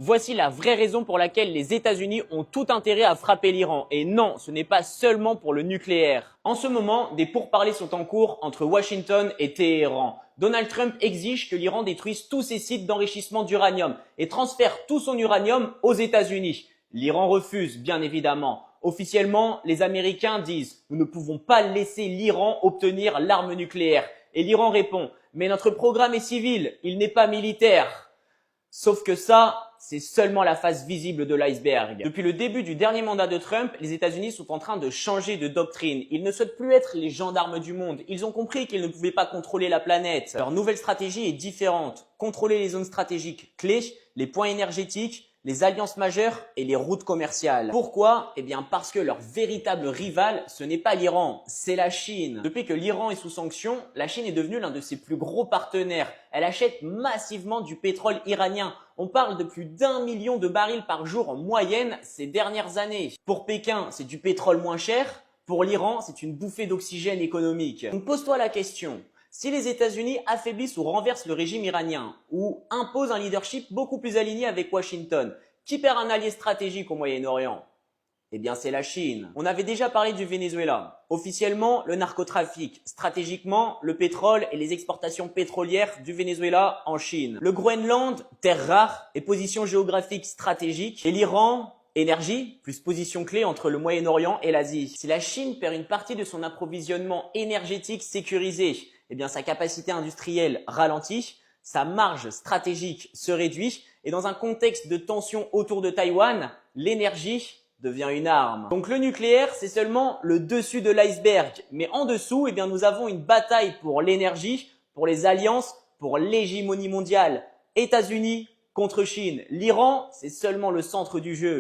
Voici la vraie raison pour laquelle les États-Unis ont tout intérêt à frapper l'Iran. Et non, ce n'est pas seulement pour le nucléaire. En ce moment, des pourparlers sont en cours entre Washington et Téhéran. Donald Trump exige que l'Iran détruise tous ses sites d'enrichissement d'uranium et transfère tout son uranium aux États-Unis. L'Iran refuse, bien évidemment. Officiellement, les Américains disent « Nous ne pouvons pas laisser l'Iran obtenir l'arme nucléaire ». Et l'Iran répond « Mais notre programme est civil, il n'est pas militaire ». Sauf que ça, c'est seulement la face visible de l'iceberg. Depuis le début du dernier mandat de Trump, les États-Unis sont en train de changer de doctrine. Ils ne souhaitent plus être les gendarmes du monde. Ils ont compris qu'ils ne pouvaient pas contrôler la planète. Leur nouvelle stratégie est différente. Contrôler les zones stratégiques clés, les points énergétiques, les alliances majeures et les routes commerciales. Pourquoi? Eh bien parce que leur véritable rival, ce n'est pas l'Iran, c'est la Chine. Depuis que l'Iran est sous sanctions, la Chine est devenue l'un de ses plus gros partenaires. Elle achète massivement du pétrole iranien. On parle de plus d'1 million de barils par jour en moyenne ces dernières années. Pour Pékin, c'est du pétrole moins cher. Pour l'Iran, c'est une bouffée d'oxygène économique. Donc pose-toi la question. Si les États-Unis affaiblissent ou renversent le régime iranien ou imposent un leadership beaucoup plus aligné avec Washington, qui perd un allié stratégique au Moyen-Orient? Eh bien, c'est la Chine. On avait déjà parlé du Venezuela. Officiellement, le narcotrafic. Stratégiquement, le pétrole et les exportations pétrolières du Venezuela en Chine. Le Groenland, terre rare et position géographique stratégique. Et l'Iran, énergie, plus position clé entre le Moyen-Orient et l'Asie. Si la Chine perd une partie de son approvisionnement énergétique sécurisé, eh bien sa capacité industrielle ralentit, sa marge stratégique se réduit et dans un contexte de tension autour de Taïwan, l'énergie devient une arme. Donc le nucléaire, c'est seulement le dessus de l'iceberg. Mais en dessous, eh bien, nous avons une bataille pour l'énergie, pour les alliances, pour l'hégémonie mondiale. États-Unis contre Chine. L'Iran, c'est seulement le centre du jeu.